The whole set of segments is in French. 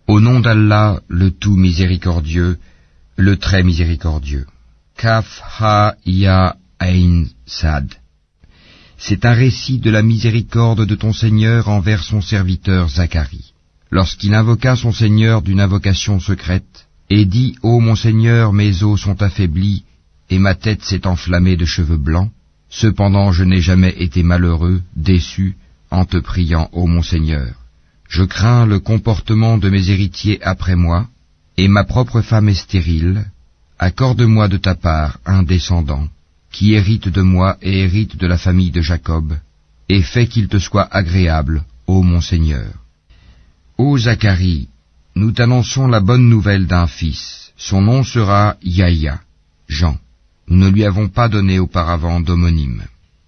Au nom d'Allah, le tout miséricordieux, le très miséricordieux. Kaf ha ya ain sad. C'est un récit de la miséricorde de ton Seigneur envers son serviteur Zacharie. Lorsqu'il invoqua son Seigneur d'une invocation secrète, et dit « Ô mon Seigneur, mes os sont affaiblis, et ma tête s'est enflammée de cheveux blancs. Cependant je n'ai jamais été malheureux, déçu, en te priant, ô mon Seigneur. Je crains le comportement de mes héritiers après moi, et ma propre femme est stérile. Accorde-moi de ta part un descendant, qui hérite de moi et hérite de la famille de Jacob, et fais qu'il te soit agréable, ô mon Seigneur. Ô Zacharie, nous t'annonçons la bonne nouvelle d'un fils. Son nom sera Yahya, Jean. Nous ne lui avons pas donné auparavant d'homonyme.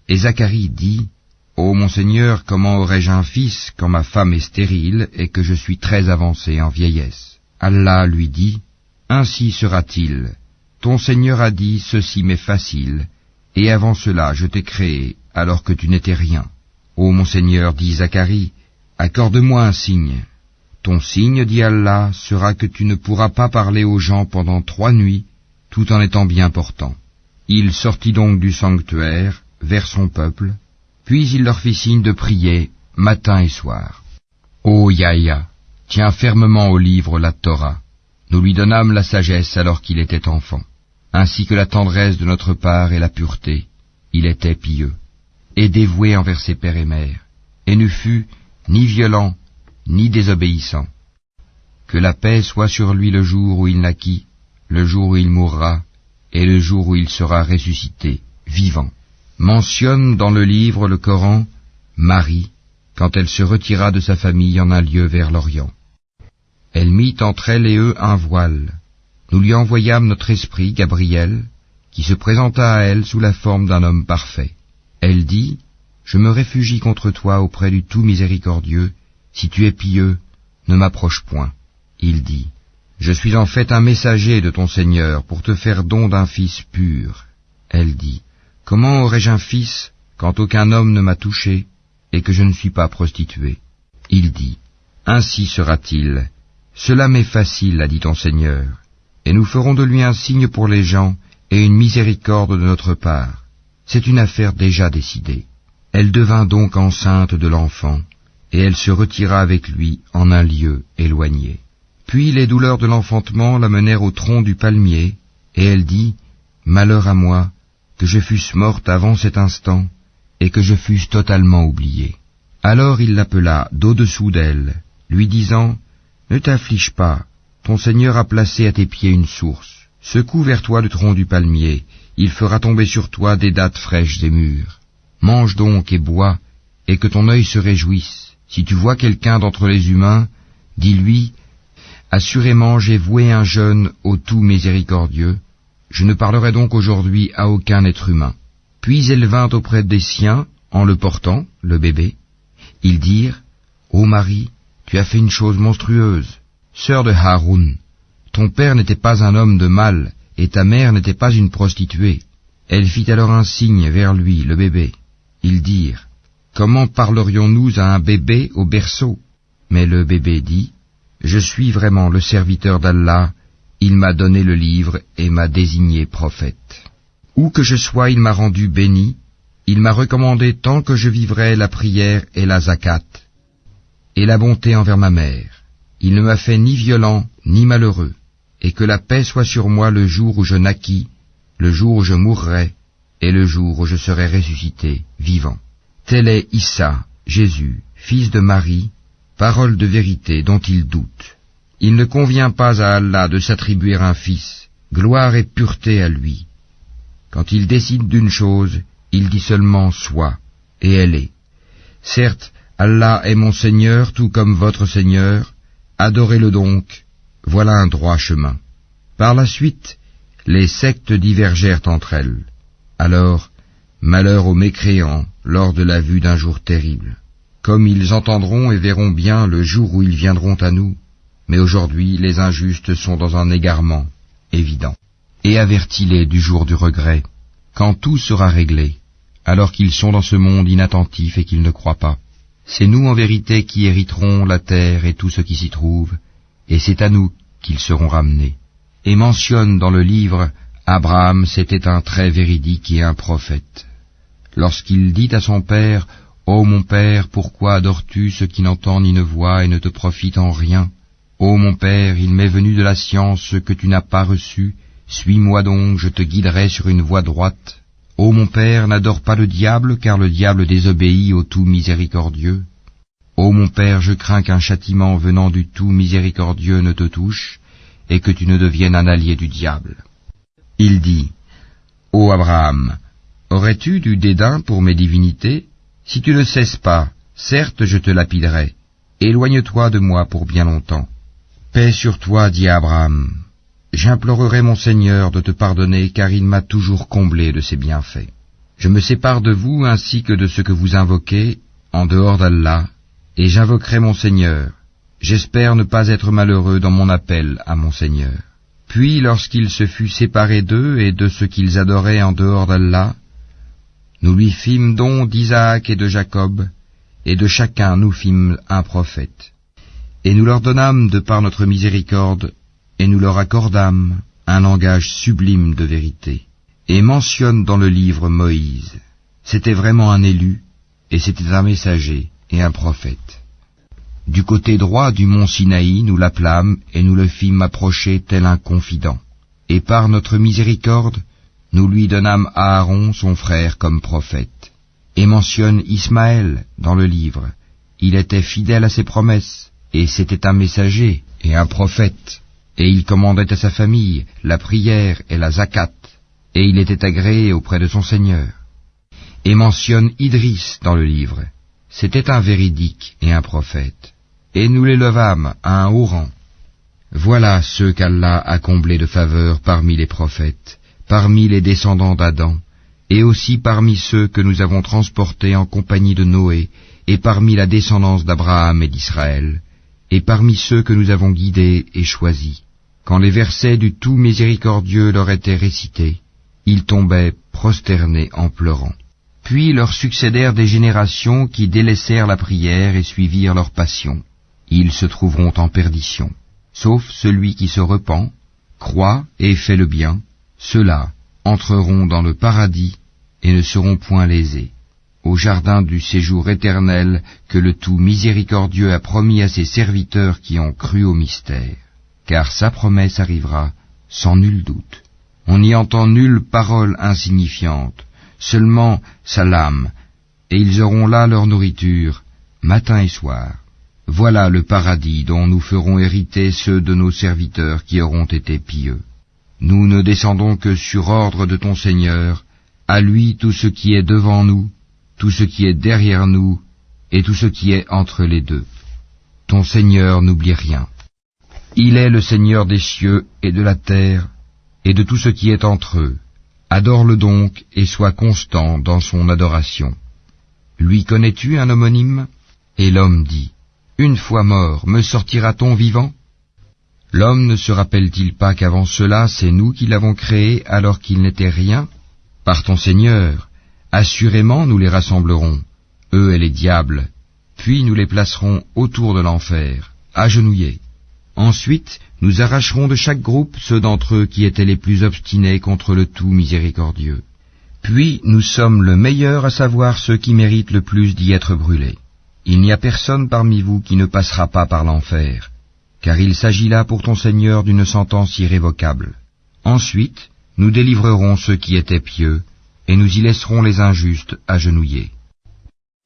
Et Zacharie dit, Ô mon Seigneur, comment aurais-je un fils quand ma femme est stérile et que je suis très avancé en vieillesse? Allah lui dit, Ainsi sera-t-il. Ton Seigneur a dit, ceci m'est facile, et avant cela je t'ai créé, alors que tu n'étais rien. Ô mon Seigneur, dit Zacharie, accorde-moi un signe. Ton signe, dit Allah, sera que tu ne pourras pas parler aux gens pendant 3 nuits, tout en étant bien portant. Il sortit donc du sanctuaire, vers son peuple, puis il leur fit signe de prier, matin et soir. Ô Yahya, tiens fermement au livre la Torah. Nous lui donnâmes la sagesse alors qu'il était enfant, ainsi que la tendresse de notre part et la pureté. Il était pieux, et dévoué envers ses pères et mères, et ne fut ni violent, ni désobéissant. Que la paix soit sur lui le jour où il naquit, le jour où il mourra, et le jour où il sera ressuscité, vivant. Mentionne dans le livre le Coran, Marie, quand elle se retira de sa famille en un lieu vers l'Orient. Elle mit entre elle et eux un voile. Nous lui envoyâmes notre esprit, Gabriel, qui se présenta à elle sous la forme d'un homme parfait. Elle dit, je me réfugie contre toi auprès du tout miséricordieux, si tu es pieux, ne m'approche point. Il dit, je suis en fait un messager de ton Seigneur pour te faire don d'un fils pur. Elle dit, comment aurais-je un fils quand aucun homme ne m'a touché et que je ne suis pas prostituée? Il dit, ainsi sera-t-il. Cela m'est facile, a dit ton Seigneur, et nous ferons de lui un signe pour les gens et une miséricorde de notre part. C'est une affaire déjà décidée. Elle devint donc enceinte de l'enfant, et elle se retira avec lui en un lieu éloigné. Puis les douleurs de l'enfantement la menèrent au tronc du palmier, et elle dit, malheur à moi, que je fusse morte avant cet instant, et que je fusse totalement oubliée. Alors il l'appela d'au-dessous d'elle, lui disant, ne t'afflige pas, ton Seigneur a placé à tes pieds une source. Secoue vers toi le tronc du palmier, il fera tomber sur toi des dattes fraîches et mûres. Mange donc et bois, et que ton œil se réjouisse. Si tu vois quelqu'un d'entre les humains, dis-lui, assurément j'ai voué un jeûne au tout miséricordieux, je ne parlerai donc aujourd'hui à aucun être humain. Puis elle vint auprès des siens, en le portant, le bébé. Ils dirent, ô Marie, tu as fait une chose monstrueuse. Sœur de Haroun, ton père n'était pas un homme de mal, et ta mère n'était pas une prostituée. Elle fit alors un signe vers lui, le bébé. Ils dirent, comment parlerions-nous à un bébé au berceau? Mais le bébé dit, je suis vraiment le serviteur d'Allah, il m'a donné le livre et m'a désigné prophète. Où que je sois, il m'a rendu béni, il m'a recommandé tant que je vivrai la prière et la zakat, et la bonté envers ma mère. Il ne m'a fait ni violent, ni malheureux, et que la paix soit sur moi le jour où je naquis, le jour où je mourrai, et le jour où je serai ressuscité, vivant. Tel est Issa, Jésus, fils de Marie, parole de vérité dont il doute. Il ne convient pas à Allah de s'attribuer un fils, gloire et pureté à lui. Quand il décide d'une chose, il dit seulement « soit », et elle est. Certes, Allah est mon Seigneur tout comme votre Seigneur, adorez-le donc, voilà un droit chemin. Par la suite, les sectes divergèrent entre elles. Alors, malheur aux mécréants lors de la vue d'un jour terrible. Comme ils entendront et verront bien le jour où ils viendront à nous, mais aujourd'hui les injustes sont dans un égarement évident. Et avertis-les du jour du regret, quand tout sera réglé, alors qu'ils sont dans ce monde inattentif et qu'ils ne croient pas. C'est nous en vérité qui hériterons la terre et tout ce qui s'y trouve, et c'est à nous qu'ils seront ramenés. Et mentionne dans le livre, Abraham c'était un très véridique et un prophète. Lorsqu'il dit à son père, « Ô mon père, pourquoi adores-tu ce qui n'entend ni ne voit et ne te profite en rien? Ô mon père, il m'est venu de la science ce que tu n'as pas reçu, suis-moi donc, je te guiderai sur une voie droite. Ô mon père, n'adore pas le diable, car le diable désobéit au tout miséricordieux. Ô mon père, je crains qu'un châtiment venant du tout miséricordieux ne te touche, et que tu ne deviennes un allié du diable. » Il dit, « Ô Abraham, aurais-tu du dédain pour mes divinités? Si tu ne cesses pas, certes je te lapiderai. Éloigne-toi de moi pour bien longtemps. » Paix sur toi, dit Abraham. J'implorerai mon Seigneur de te pardonner, car il m'a toujours comblé de ses bienfaits. Je me sépare de vous ainsi que de ce que vous invoquez, en dehors d'Allah, et j'invoquerai mon Seigneur. J'espère ne pas être malheureux dans mon appel à mon Seigneur. Puis, lorsqu'il se fut séparé d'eux et de ce qu'ils adoraient en dehors d'Allah, nous lui fîmes don d'Isaac et de Jacob, et de chacun nous fîmes un prophète. Et nous leur donnâmes de par notre miséricorde, et nous leur accordâmes un langage sublime de vérité. Et mentionne dans le livre Moïse. C'était vraiment un élu, et c'était un messager et un prophète. Du côté droit du mont Sinaï, nous l'appelâmes, et nous le fîmes approcher tel un confident. Et par notre miséricorde, nous lui donnâmes Aaron, son frère, comme prophète. Et mentionne Ismaël dans le livre. Il était fidèle à ses promesses, et c'était un messager et un prophète. Et il commandait à sa famille la prière et la zakat, et il était agréé auprès de son Seigneur. Et mentionne Idris dans le livre. C'était un véridique et un prophète. Et nous l'élevâmes à un haut rang. Voilà ceux qu'Allah a comblés de faveur parmi les prophètes, parmi les descendants d'Adam, et aussi parmi ceux que nous avons transportés en compagnie de Noé, et parmi la descendance d'Abraham et d'Israël, et parmi ceux que nous avons guidés et choisis. Quand les versets du tout miséricordieux leur étaient récités, ils tombaient prosternés en pleurant. Puis leur succédèrent des générations qui délaissèrent la prière et suivirent leur passion. Ils se trouveront en perdition. Sauf celui qui se repent, croit et fait le bien, ceux-là entreront dans le paradis et ne seront point lésés, au jardin du séjour éternel que le tout miséricordieux a promis à ses serviteurs qui ont cru au mystère. Car sa promesse arrivera sans nul doute. On n'y entend nulle parole insignifiante, seulement salam, et ils auront là leur nourriture, matin et soir. Voilà le paradis dont nous ferons hériter ceux de nos serviteurs qui auront été pieux. Nous ne descendons que sur ordre de ton Seigneur, à lui tout ce qui est devant nous, tout ce qui est derrière nous, et tout ce qui est entre les deux. Ton Seigneur n'oublie rien. Il est le Seigneur des cieux et de la terre, et de tout ce qui est entre eux. Adore-le donc, et sois constant dans son adoration. Lui connais-tu un homonyme? Et l'homme dit, une fois mort, me sortira-t-on vivant? L'homme ne se rappelle-t-il pas qu'avant cela, c'est nous qui l'avons créé alors qu'il n'était rien? Par ton Seigneur, assurément nous les rassemblerons, eux et les diables, puis nous les placerons autour de l'enfer, agenouillés. Ensuite, nous arracherons de chaque groupe ceux d'entre eux qui étaient les plus obstinés contre le tout miséricordieux. Puis nous sommes le meilleur à savoir ceux qui méritent le plus d'y être brûlés. Il n'y a personne parmi vous qui ne passera pas par l'enfer, car il s'agit là pour ton Seigneur d'une sentence irrévocable. Ensuite, nous délivrerons ceux qui étaient pieux, et nous y laisserons les injustes agenouillés.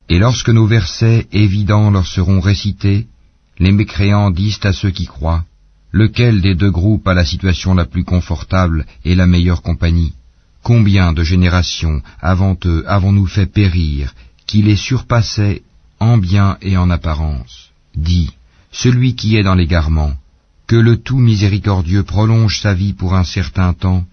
Et lorsque nos versets évidents leur seront récités, les mécréants disent à ceux qui croient, lequel des deux groupes a la situation la plus confortable et la meilleure compagnie? Combien de générations avant eux avons-nous fait périr, qui les surpassaient en bien et en apparence? Dis, celui qui est dans l'égarement, que le tout miséricordieux prolonge sa vie pour un certain temps,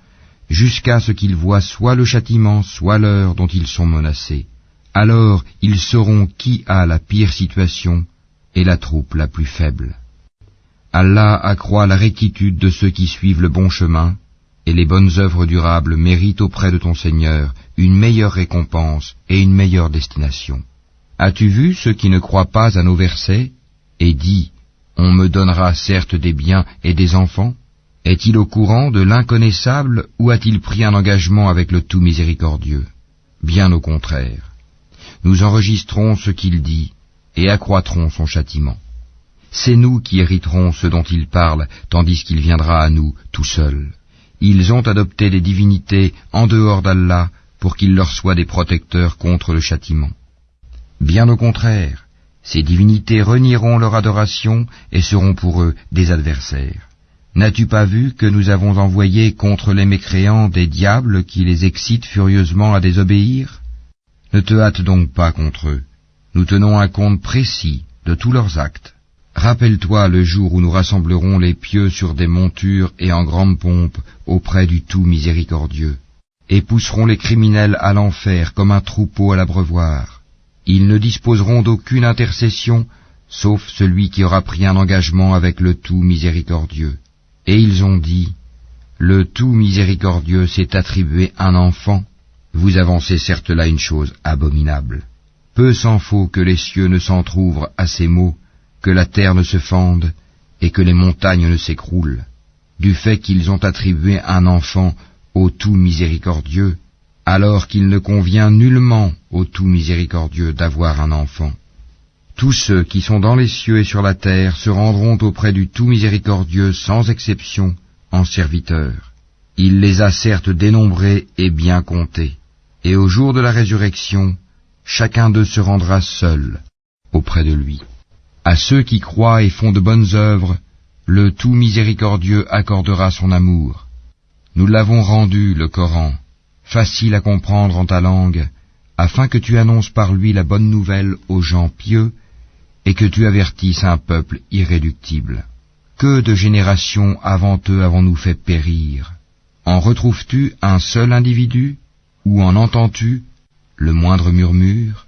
jusqu'à ce qu'ils voient soit le châtiment, soit l'heure dont ils sont menacés. Alors ils sauront qui a la pire situation, et la troupe la plus faible. Allah accroît la rectitude de ceux qui suivent le bon chemin, et les bonnes œuvres durables méritent auprès de ton Seigneur une meilleure récompense et une meilleure destination. As-tu vu ceux qui ne croient pas à nos versets, et dis, On me donnera certes des biens et des enfants. Est-il au courant de l'inconnaissable ou a-t-il pris un engagement avec le tout miséricordieux? Bien au contraire. Nous enregistrons ce qu'il dit et accroîtrons son châtiment. C'est nous qui hériterons ce dont il parle, tandis qu'il viendra à nous tout seul. Ils ont adopté des divinités en dehors d'Allah pour qu'ils leur soient des protecteurs contre le châtiment. Bien au contraire, ces divinités renieront leur adoration et seront pour eux des adversaires. N'as-tu pas vu que nous avons envoyé contre les mécréants des diables qui les excitent furieusement à désobéir? Ne te hâte donc pas contre eux. Nous tenons un compte précis de tous leurs actes. Rappelle-toi le jour où nous rassemblerons les pieux sur des montures et en grande pompe auprès du tout miséricordieux, et pousserons les criminels à l'enfer comme un troupeau à l'abreuvoir. Ils ne disposeront d'aucune intercession, sauf celui qui aura pris un engagement avec le tout miséricordieux. Et ils ont dit, le tout miséricordieux s'est attribué un enfant. Vous avancez certes là une chose abominable. Peu s'en faut que les cieux ne s'entr'ouvrent à ces mots, que la terre ne se fende et que les montagnes ne s'écroulent, du fait qu'ils ont attribué un enfant au tout miséricordieux, alors qu'il ne convient nullement au tout miséricordieux d'avoir un enfant. Tous ceux qui sont dans les cieux et sur la terre se rendront auprès du tout miséricordieux sans exception en serviteurs. Il les a certes dénombrés et bien comptés, et au jour de la résurrection, chacun d'eux se rendra seul auprès de lui. À ceux qui croient et font de bonnes œuvres, le tout miséricordieux accordera son amour. Nous l'avons rendu, le Coran, facile à comprendre en ta langue, afin que tu annonces par lui la bonne nouvelle aux gens pieux et que tu avertisses un peuple irréductible. Que de générations avant eux avons-nous fait périr? En retrouves-tu un seul individu, ou en entends-tu le moindre murmure?